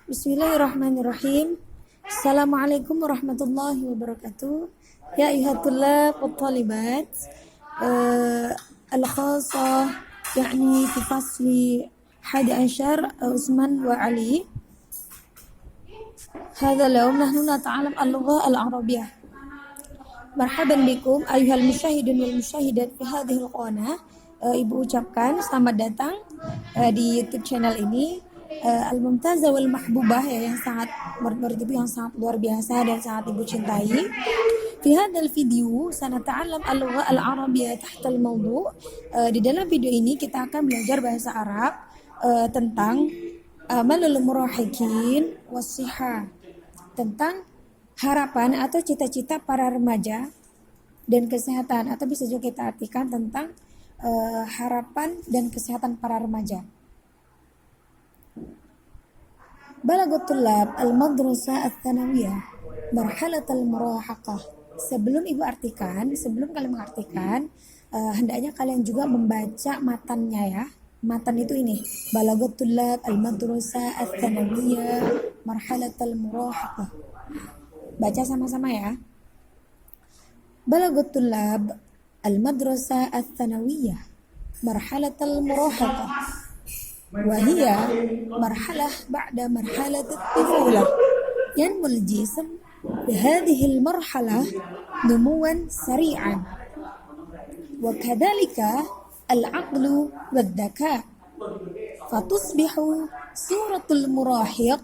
Bismillahirrahmanirrahim. Assalamualaikum warahmatullahi wabarakatuh. Ya ayyuhat-tullab wa talibat al-khasah يعني في فصل 11 عثمان وعلي. هذا اليوم نحن نتعلم اللغة العربية. مرحبا بكم أيها المشاهدون والمشاهدات في هذه القناة. Ibu ucapkan selamat datang di YouTube channel ini, Al-Mumtazah wal Mahbubah, ya, yang sangat murid-murid ibu yang sangat luar biasa dan sangat ibu cintai. Di hadal video sanata'allam al-lugha al-arabiyyah tahta al-mawdu'. Di dalam video ini kita akan belajar bahasa Arab tentang amalul murahiqin was-sihah, tentang harapan atau cita-cita para remaja dan kesehatan, atau bisa juga kita artikan tentang harapan dan kesehatan para remaja. Balagatul lab al-madrasah ats-tsanawiyah marhalat al-murahaqah. Sebelum ibu artikan, sebelum kalian mengartikan, hendaknya kalian juga membaca matannya, ya. Matan itu ini, balagatul lab al-madrasah ats-tsanawiyah marhalat al-murahaqah. Baca sama-sama, ya. Balagatul lab al-madrasah ats-tsanawiyah marhalatul murahaqah wa hiya marhalah ba'da marhalatit tifulah yanmul jism bi hadhihi al-marhalah numuwan sari'an wa kadzalika al-'aqlu wad-dhaka fatusbihu suratul murahiq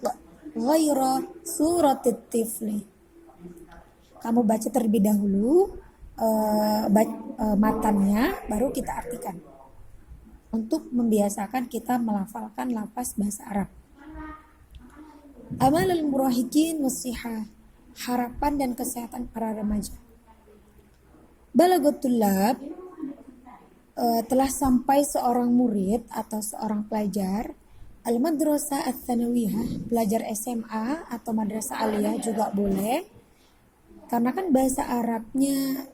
ghaira suratit tifli. Kamu baca terlebih dahulu matannya, baru kita artikan untuk membiasakan kita melafalkan lafaz bahasa Arab. Amalul murahiqin was-sihah, harapan dan kesehatan para remaja. Balagatul lab, telah sampai seorang murid atau seorang pelajar al-madrasah ats-tsanawiyah, pelajar SMA atau madrasah aliyah juga boleh, karena kan bahasa Arabnya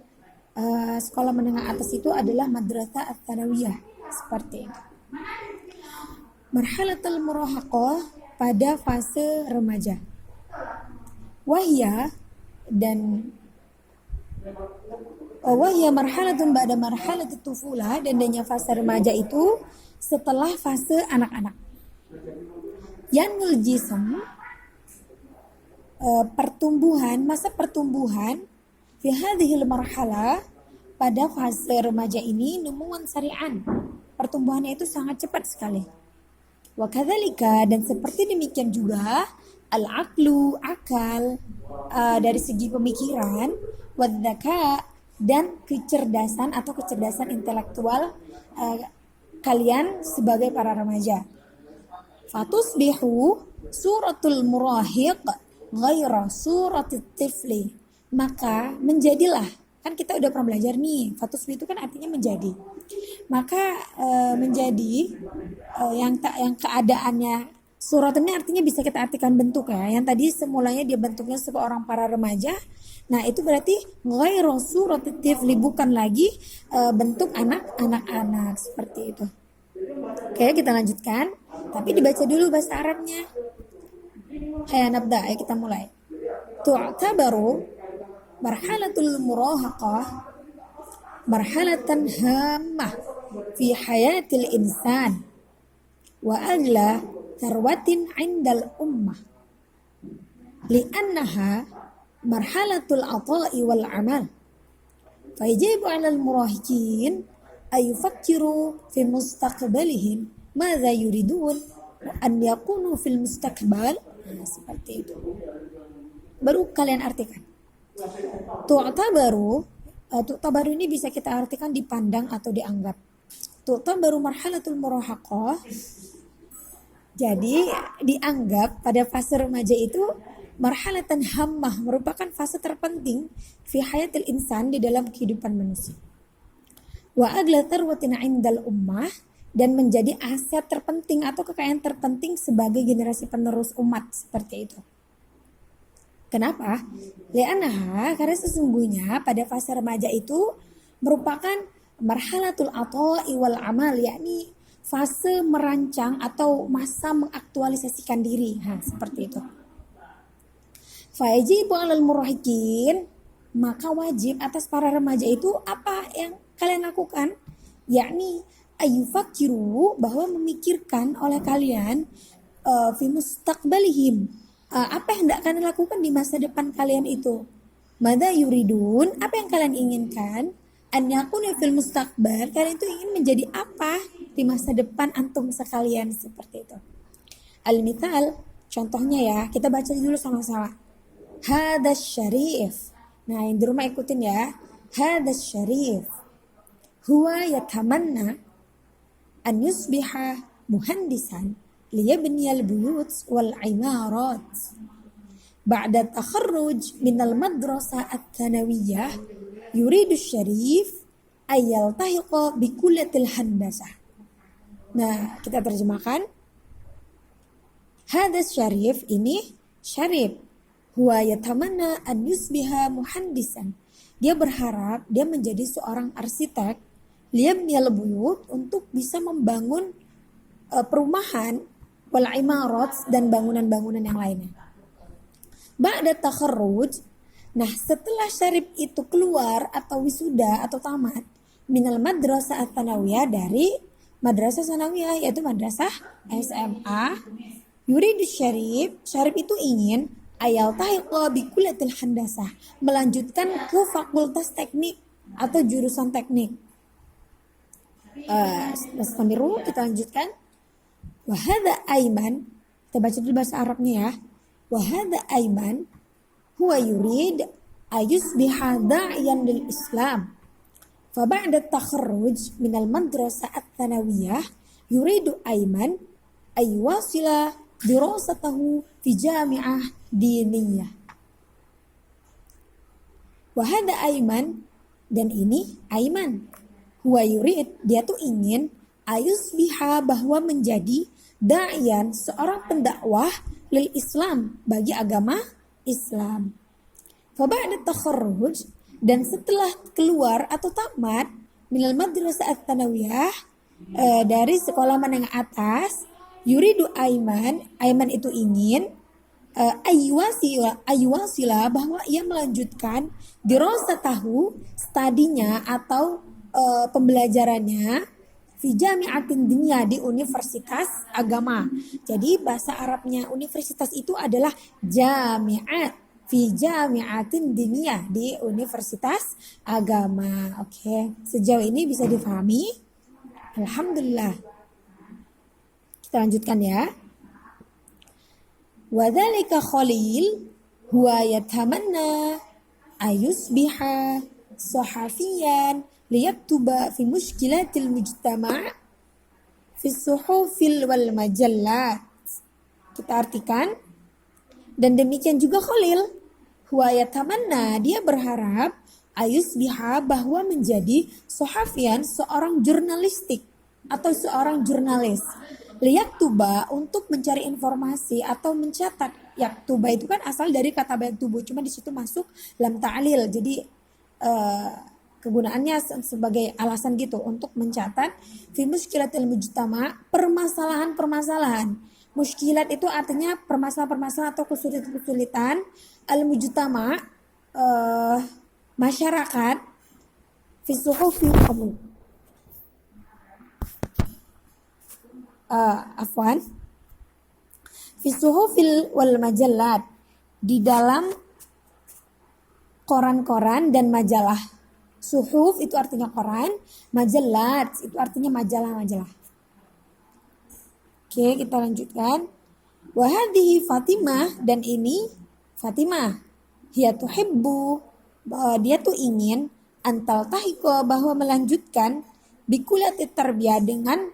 sekolah menengah atas itu adalah madrasah ats-tsanawiyah, seperti itu. Marhalatul murahaqah, pada fase remaja. Wahya marhalatun ba'da marhalatut tufulah, dan adanya fase remaja itu setelah fase anak-anak. Yanmul jism, masa pertumbuhan fi hadhil marhalah, pada fase remaja ini numuwan sari'an, pertumbuhannya itu sangat cepat sekali. Wa kadzalika, dan seperti demikian juga al-aqlu, akal, dari segi pemikiran, wadzaka, dan kecerdasan atau kecerdasan intelektual kalian sebagai para remaja. Fatusbihu suratul murahiq ghaira suratit tifli, maka menjadilah, kan kita udah pernah belajar nih, fatusbih itu kan artinya menjadi, maka menjadi yang keadaannya, surat ini artinya bisa kita artikan bentuk, ya. Yang tadi semulanya dia bentuknya seorang para remaja, nah itu berarti ghairu suratit tifli, bukan lagi bentuk anak-anak seperti itu. Oke, kita lanjutkan, tapi dibaca dulu bahasa Arabnya. Hayya nabda, ayo kita mulai. Tu'tabaru marhalatul murahaqah marhalatan hammah fi hayatil insan wa agla tharwatin 'indal ummah li'annaha marhalatul 'ata'i wal 'amal fa yajibu 'alal murahiqin ay yufakkiru fi mustaqbalihim madza yuridun wa an yakunu fil mustaqbal. Seperti itu. Baru kalian artikan. Tu'tabaru ini bisa kita artikan dipandang atau dianggap. Tu'tabaru marhalatul murahaqah, jadi dianggap pada fase remaja itu marhalatan hammah, merupakan fase terpenting fi hayatil insan, di dalam kehidupan manusia. Wa agla tarwatin 'indal ummah, dan menjadi aset terpenting atau kekayaan terpenting sebagai generasi penerus umat, seperti itu. Kenapa? Li'annaha, karena sesungguhnya pada fase remaja itu merupakan marhalatul ata'i wal amal, yakni fase merancang atau masa mengaktualisasikan diri. Seperti itu. Fajibu 'alal murahiqin, maka wajib atas para remaja itu apa yang kalian lakukan? Yakni ayufakiru, bahwa memikirkan oleh kalian fi mustaqbalihim, apa yang hendak kalian lakukan di masa depan kalian itu. Mada yuridun, apa yang kalian inginkan? An yakuna fil mustaqbal, kalian itu ingin menjadi apa di masa depan antum sekalian, seperti itu. Al-mithal, contohnya ya, kita baca dulu sama-sama. Hadas syarif. Nah, yang di rumah ikutin ya. Hadas syarif huwa yatamanna an yusbiha muhandisan liyabniyal buyut wal imarat. Ba'da takharruj minal madrasah at-thanawiyah yuridu syarif ayyal tahiqa bikullatil handasah. Nah, kita terjemahkan. Hadas syarif, ini syarif. Huwa yatamanna an yusbiha muhandisan. Dia berharap dia menjadi seorang arsitek. Liyabniyal buyut, untuk bisa membangun perumahan, wal imarat, dan bangunan-bangunan yang lainnya. Ba'da takharruj, nah setelah syarif itu keluar atau wisuda atau tamat, minal madrasah at-tsanawiyah, dari madrasah tsanawiyah yaitu madrasah SMA, yuridu syarif itu ingin ayal tahiqa bi kullatil handasah, melanjutkan ke fakultas teknik atau jurusan teknik. Nastamiru, kita lanjutkan. Wa hadza Aiman, kita baca dulu bahasa Arabnya ya. Wa hadza Aiman huwa yurid ayusbiha da'iyan lil Islam. Fa ba'da takharruj minal madrasah at-tsanawiyah yuridu Aiman aywasila dirasatahu fi jami'ah diniyah. Wa hadza Aiman, dan ini Aiman. Huwa yurid, dia tuh ingin ayusbiha, bahwa menjadi da'iyan, seorang pendakwah lil Islam, bagi agama Islam. Fa ba'da takharruj, dan setelah keluar atau tamat minal madrasah at-tsanawiyah, dari sekolah menengah atas, yuridu Aiman itu ingin aywasila, bahwa ia melanjutkan dirasatahu, studinya atau pembelajarannya, fi jami'atin diniyah, di universitas agama. Jadi bahasa Arabnya universitas itu adalah jami'at, fi jami'atin diniyah, di universitas agama. Oke, sejauh ini bisa difahami? Alhamdulillah. Kita lanjutkan ya. Wa dzalika Khalil huwa yatamanna ayusbiha sahafiyan liyaktuba fi mushkilatil mujtama' fi suhufil wal majallat. Kita artikan. Dan demikian juga Khalil, huwa yatamanna, dia berharap ayusbiha, bahwa menjadi sahafiyan, seorang jurnalistik atau seorang jurnalis. Liyaktuba, untuk mencari informasi atau mencatat. Yaktuba itu kan asal dari kata yaktubu, cuma di situ masuk lam ta'lil. Jadi kegunaannya sebagai alasan gitu, untuk mencatat fi mushkilatil mujtama', permasalahan-permasalahan. Mushkilat itu artinya permasalahan-permasalahan atau kesulitan-kesulitan. Al-mujtama', masyarakat, fi suhufi fi suhufil wal majallat, di dalam koran-koran dan majalah. Suhuf itu artinya koran, majallat itu artinya majalah-majalah. Oke, kita lanjutkan. Wa hadhihi Fatimah, dan ini Fatimah. Hiya tuhibbu, bahwa dia tuh ingin antal tahiko, bahwa melanjutkan bikuliatit tarbiyah, dengan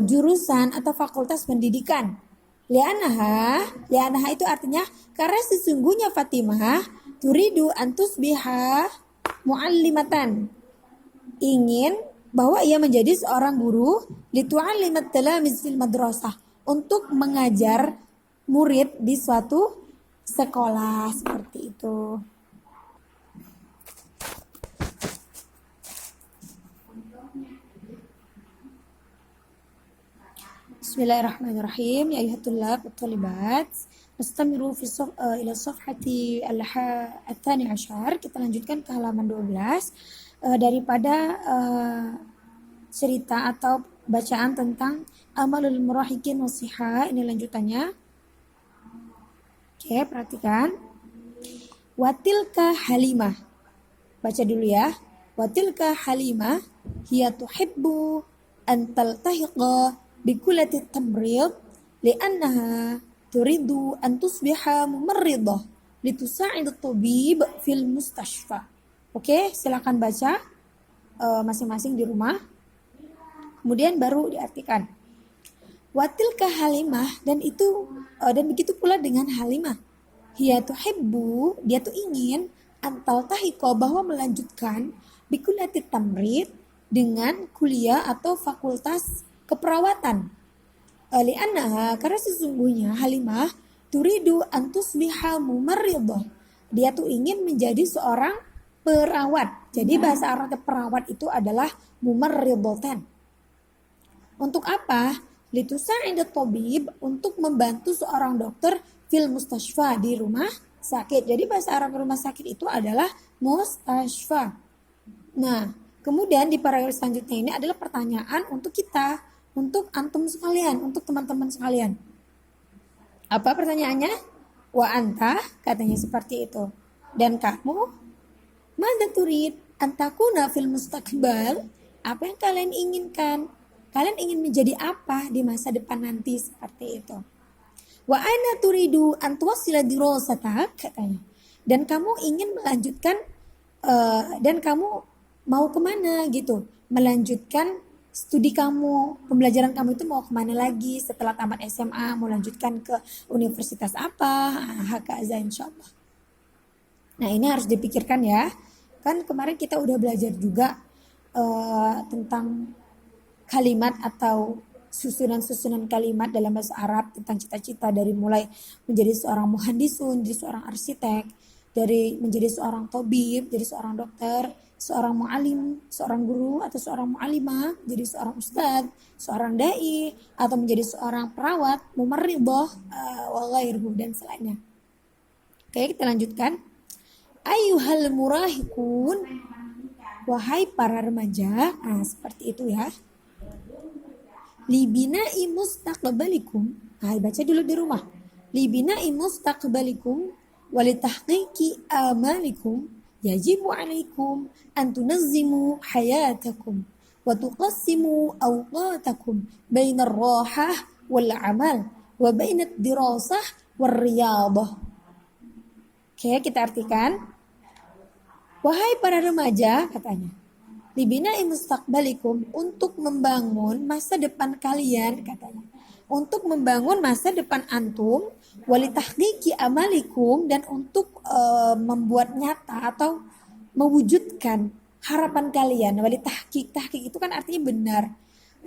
jurusan atau fakultas pendidikan. Li'anaha itu artinya karena sesungguhnya Fatimah turidu antus biha muallimatan, ingin bahwa ia menjadi seorang guru, litu'allimat talamiz fil madrasah, untuk mengajar murid di suatu sekolah, seperti itu. Bismillahirrahmanirrahim. Ya ayuhat tullab wa thalibat. Nastamiru ila safhati al-thani ashar. Kita lanjutkan ke halaman 12 daripada cerita atau bacaan tentang amalul murahiqin wasiha. Ini lanjutannya. Oke, perhatikan. Watilka Halimah. Baca dulu ya. Watilka Halimah hiya tuhibbu an taltahiqa bikulati tamrid li'annaha turidu an tusbiha mumarridah litusa'id at-tabib fil mustashfa. Oke, silakan baca masing-masing di rumah. Kemudian baru diartikan. Watilka Halimah, dan begitu pula dengan Halimah. Hiya tuhibbu, dia tuh ingin antal tahiko, bahwa melanjutkan bikulati tamrid, dengan kuliah atau fakultas keperawatan. Li'annaha, karena sesungguhnya Halimah turidu antusbiha mumarridah, dia tuh ingin menjadi seorang perawat. Jadi bahasa Arab perawat itu adalah mumarridatan. Untuk apa? Litusa'id tabib, untuk membantu seorang dokter fil mustashfa, di rumah sakit. Jadi bahasa Arab rumah sakit itu adalah mustashfa. Nah, kemudian di paragraf selanjutnya ini adalah pertanyaan untuk kita, untuk antum sekalian, untuk teman-teman sekalian. Apa pertanyaannya? Wa anta, katanya seperti itu. Dan kamu, madza turid antakuna fil mustaqbal? Apa yang kalian inginkan? Kalian ingin menjadi apa di masa depan nanti, seperti itu. Wa aina turidu an tuwassila dirasatak, katanya. Dan kamu ingin melanjutkan dan kamu mau kemana gitu, melanjutkan studi kamu, pembelajaran kamu itu mau kemana lagi setelah tamat SMA, mau lanjutkan ke universitas apa, hakaza insyaallah. Nah, ini harus dipikirkan ya. Kan kemarin kita udah belajar juga tentang kalimat atau susunan-susunan kalimat dalam bahasa Arab tentang cita-cita, dari mulai menjadi seorang muhandisun, jadi seorang arsitek, dari menjadi seorang tabib, jadi seorang dokter, seorang mu'alim, seorang guru atau seorang mu'alimah, jadi seorang ustadz, seorang dai, atau menjadi seorang perawat, mumarridah, wa ghairuhu, dan selainnya. Oke, kita lanjutkan. Ayyuhal murahiqun, wahai para remaja. Nah, seperti itu ya. Libina'i mustaqbalikum. Nah, baca dulu di rumah. Libina'i mustaqbalikum walitahqiqi amalikum yajibu alaikum an tunazzimu hayatakum wa tuqassimu awqatakum bainar rahah wal amal wa bainad dirasah war riyadah. Oke, kita artikan. Wahai para remaja, katanya. Libina'i mustaqbalikum, untuk membangun masa depan kalian, katanya. Untuk membangun masa depan antum, walitahqiqi amalikum, dan untuk membuat nyata atau mewujudkan harapan kalian. Walitahqiq, tahqiq itu kan artinya benar.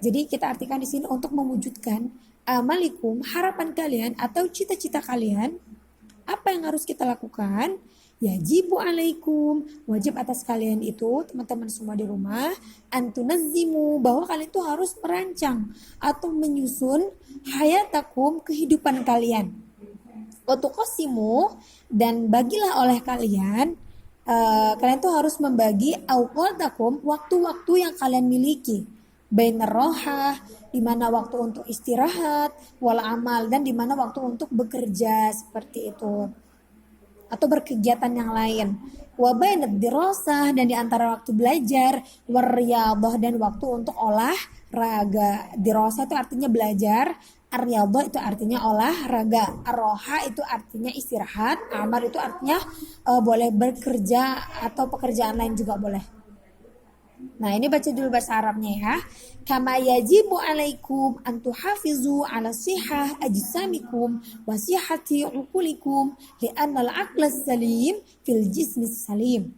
Jadi kita artikan di sini untuk mewujudkan amalikum, harapan kalian atau cita-cita kalian. Apa yang harus kita lakukan? Yajibu alaikum, wajib atas kalian itu, teman-teman semua di rumah, antunazzimu, bahwa kalian itu harus merancang atau menyusun hayatakum, kehidupan kalian. Watuqasimu, dan bagilah oleh kalian, kalian itu harus membagi awqatakum, waktu-waktu yang kalian miliki, bainar rohah, di mana waktu untuk istirahat, wal amal, dan di mana waktu untuk bekerja, seperti itu, atau berkegiatan yang lain. Wa bainad dirasah, dan di antara waktu belajar, war riyadhah, dan waktu untuk olahraga. Dirasah itu artinya belajar, ar-riyadhah itu artinya olahraga, ar-roha itu artinya istirahat, amal itu artinya boleh bekerja atau pekerjaan lain juga boleh. Nah, ini baca dulu bahasa Arabnya ya. Kama yajibu alaikum an tuhafizu ala sihah ajsamikum wa sihhati uqulikum li'anna al-aqla salim fil jismi salim.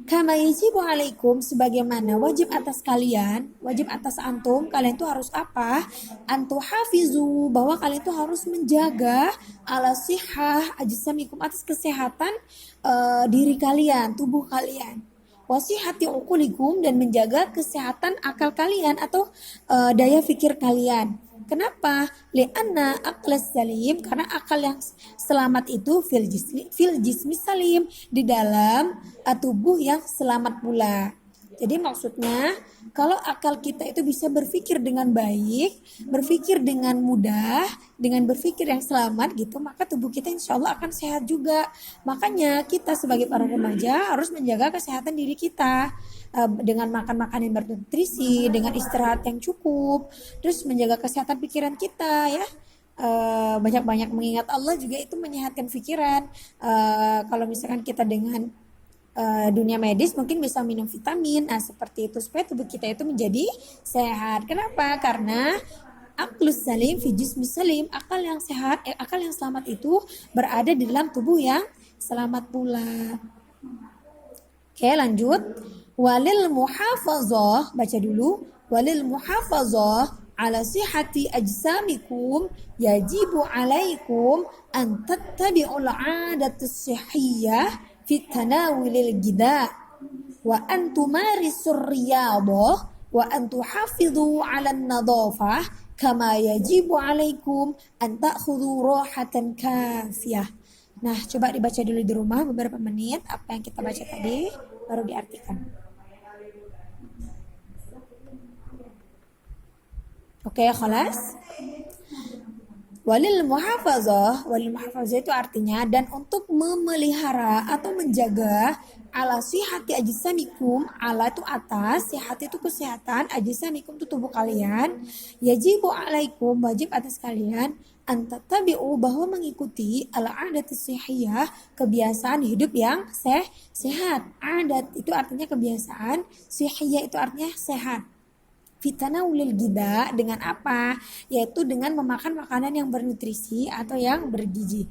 Kama yajibu alaikum, sebagaimana wajib atas kalian, wajib atas antum, kalian itu harus apa? An tuhafizu, bahwa kalian itu harus menjaga ala sihah ajsamikum, atas kesehatan diri kalian, tubuh kalian. Wasihati uqulikum, dan menjaga kesehatan akal kalian atau daya fikir kalian. Kenapa? Li'anna aqlas salim, karena akal yang selamat itu fil jismi salim, di dalam tubuh yang selamat pula. Jadi maksudnya kalau akal kita itu bisa berpikir dengan baik, berpikir dengan mudah, dengan berpikir yang selamat gitu, maka tubuh kita insya Allah akan sehat juga. Makanya kita sebagai para remaja harus menjaga kesehatan diri kita dengan makan makanan yang bernutrisi, dengan istirahat yang cukup, terus menjaga kesehatan pikiran kita ya. Banyak-banyak mengingat Allah juga itu menyehatkan pikiran. Kalau misalkan kita dengan dunia medis mungkin bisa minum vitamin, seperti itu supaya tubuh kita itu menjadi sehat. Kenapa? Karena aklus salim fi jismi salim, akal yang sehat, akal yang selamat itu berada di dalam tubuh yang selamat pula. Oke, lanjut. Walil muhafazah, baca dulu. Walil muhafazah ala sihati ajsamikum yajibu alaikum an tattabi'ul 'adatus sihhiyah fi tanawulil gida wa an tumarisur riyadah wa an tuhafidhu 'alan nadhafah kama yajibu alaikum an ta'khudhu rahatan kafiyah. Nah, coba dibaca dulu di rumah beberapa menit apa yang kita baca tadi baru diartikan. Oke, khalas. Walil muhafazah itu artinya dan untuk memelihara atau menjaga ala sihati ajsamikum, ala itu atas, sihati itu kesehatan, ajsamikum itu tubuh kalian, yajibu alaikum, wajib atas kalian, antatabi'u, bahwa mengikuti ala adat sihiyah, kebiasaan hidup yang sehat. Adat itu artinya kebiasaan, sihiyah itu artinya sehat. Fitanawulil gida, dengan apa? Yaitu dengan memakan makanan yang bernutrisi atau yang bergizi.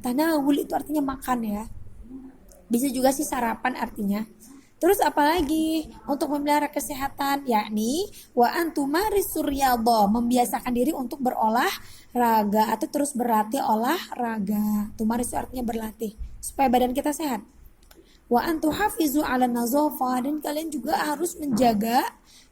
Tanawul itu artinya makan ya. Bisa juga sih sarapan artinya. Terus apalagi untuk memelihara kesehatan, yakni wa antumarisur riyadhah, membiasakan diri untuk berolahraga atau terus berlatih olahraga. Tumaris itu artinya berlatih supaya badan kita sehat. Wa antuhafizu 'ala nazafah, dan kalian juga harus menjaga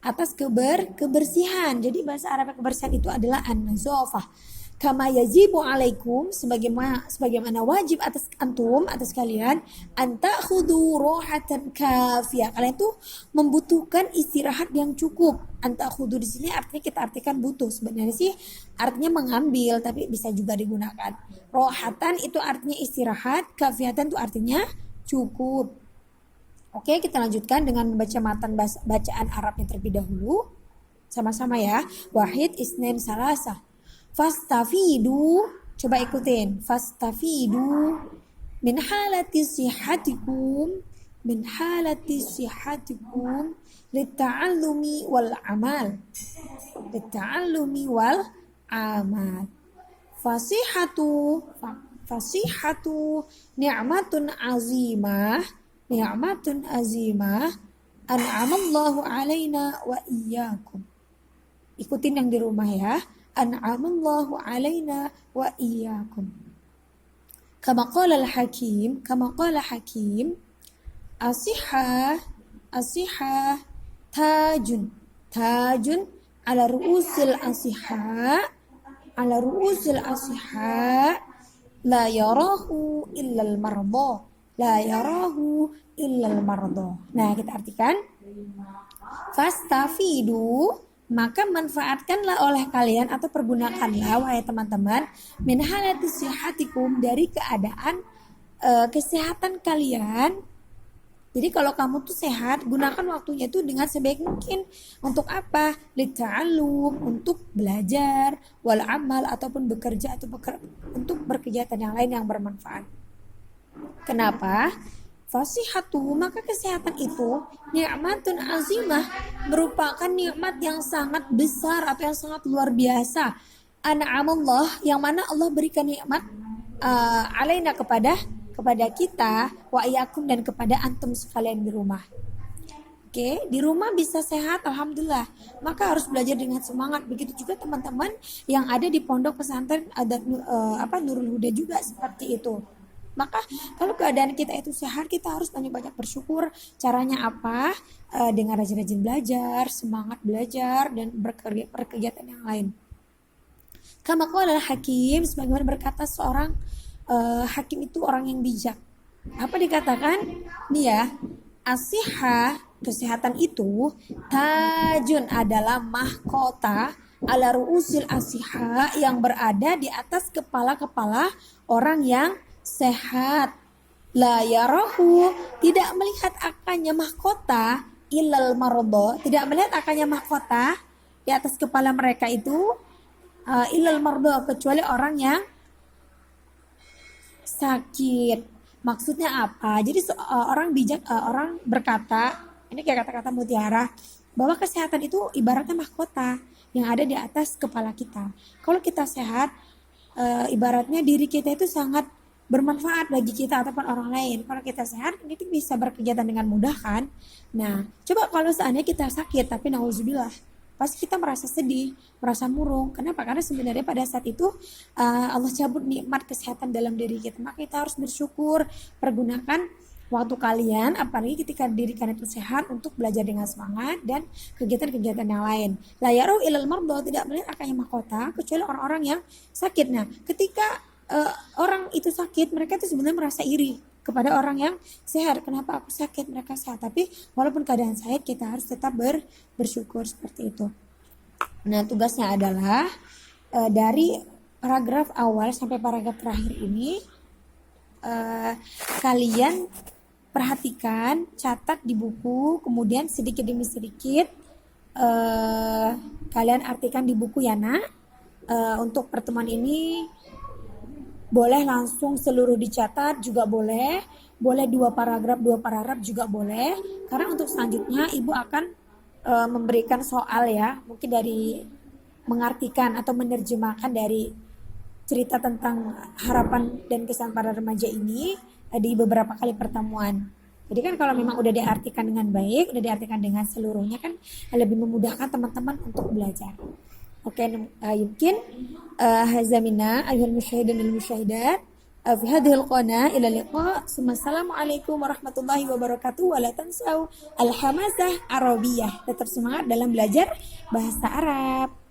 atas kebersihan. Jadi bahasa Arab kebersihan itu adalah an-nazafah. Kama yajibu alaikum, sebagaimana wajib atas antum, atas kalian, anta khudu rohatan kafiyah. Kalian tuh membutuhkan istirahat yang cukup. Anta khudu di sini artinya kita artikan butuh. Sebenarnya sih artinya mengambil, tapi bisa juga digunakan. Rohatan itu artinya istirahat, kafiyatan itu artinya cukup. Oke, kita lanjutkan dengan membaca matan bacaan Arabnya terlebih dahulu. Sama-sama ya. Wahid, isnin, salasa. Fastafidu, coba ikutin. Fastafidu min halati sihatikum, lita'allumi wal amal. Fasihatu ni'matun azimah an'amallahu alaina wa iyyakum. Ikutin yang di rumah ya. An'amallahu alaina wa iyyakum. Kama qala Hakim, asihah tajun ala ru'usil asihah la yarahu illal mardo. Nah, kita artikan fastafidu, maka manfaatkanlah oleh kalian atau pergunakanlah wahai teman-teman min halati sihatikum, dari keadaan kesehatan kalian. Jadi kalau kamu tuh sehat, gunakan waktunya itu dengan sebaik mungkin. Untuk apa? Lita'allum, untuk belajar, wal amal, ataupun bekerja atau untuk berkegiatan yang lain yang bermanfaat. Kenapa? Fasihatu, maka kesehatan itu nikmatun azimah, merupakan nikmat yang sangat besar atau yang sangat luar biasa. An'amallah, yang mana Allah berikan nikmat alaina kepada kita, wa iyyakum, dan kepada antum sekalian di rumah. Oke, di rumah bisa sehat, alhamdulillah. Maka harus belajar dengan semangat. Begitu juga teman-teman yang ada di pondok pesantren adat Nurul Huda juga seperti itu. Maka kalau keadaan kita itu sehat, kita harus banyak-banyak bersyukur. Caranya apa? Dengan rajin-rajin belajar, semangat belajar, dan berkegiatan yang lain. Kama qala hakim, sebagaimana berkata seorang hakim itu orang yang bijak. Apa dikatakan? Nih ya, asihah, kesehatan itu tajun adalah mahkota ala ruusil asihah yang berada di atas kepala-kepala orang yang sehat. La yarahu, tidak melihat akannya mahkota ilal mardo, tidak melihat akannya mahkota di atas kepala mereka itu ilal mardo, kecuali orang yang sakit. Maksudnya apa? Jadi orang bijak, orang berkata, ini kayak kata-kata Mutiara, bahwa kesehatan itu ibaratnya mahkota yang ada di atas kepala kita. Kalau kita sehat, ibaratnya diri kita itu sangat bermanfaat bagi kita ataupun orang lain. Kalau kita sehat, kita bisa berkegiatan dengan mudah kan. Nah, coba kalau seandainya kita sakit, tapi nauzubillah, pasti kita merasa sedih, merasa murung. Kenapa? Karena sebenarnya pada saat itu Allah cabut nikmat kesehatan dalam diri kita. Maka kita harus bersyukur, pergunakan waktu kalian, apalagi ketika diri kalian itu sehat, untuk belajar dengan semangat dan kegiatan-kegiatan yang lain. La yaru ilal mardo, tidak melihat akannya mahkota kecuali orang-orang yang sakit. Nah, ketika orang itu sakit, mereka itu sebenarnya merasa iri kepada orang yang sehat. Kenapa aku sakit, mereka sehat? Tapi walaupun keadaan sehat, kita harus tetap bersyukur seperti itu. Nah, tugasnya adalah dari paragraf awal sampai paragraf terakhir ini, kalian perhatikan, catat di buku, kemudian sedikit demi sedikit kalian artikan di buku ya nak. Untuk pertemuan ini boleh langsung seluruh dicatat juga boleh 2 paragraf juga boleh, karena untuk selanjutnya ibu akan memberikan soal ya, mungkin dari mengartikan atau menerjemahkan dari cerita tentang harapan dan kesan para remaja ini di beberapa kali pertemuan. Jadi kan kalau memang udah diartikan dengan baik, udah diartikan dengan seluruhnya kan lebih memudahkan teman-teman untuk belajar. Oke, yumkin hadza minna ayyuhal musyahidun wal musyahidat fi hadhil qana ila liqa. Assalamualaikum warahmatullahi wabarakatuh. Wa la tansau al hamasah arabiyah. Tetap semangat dalam belajar bahasa Arab.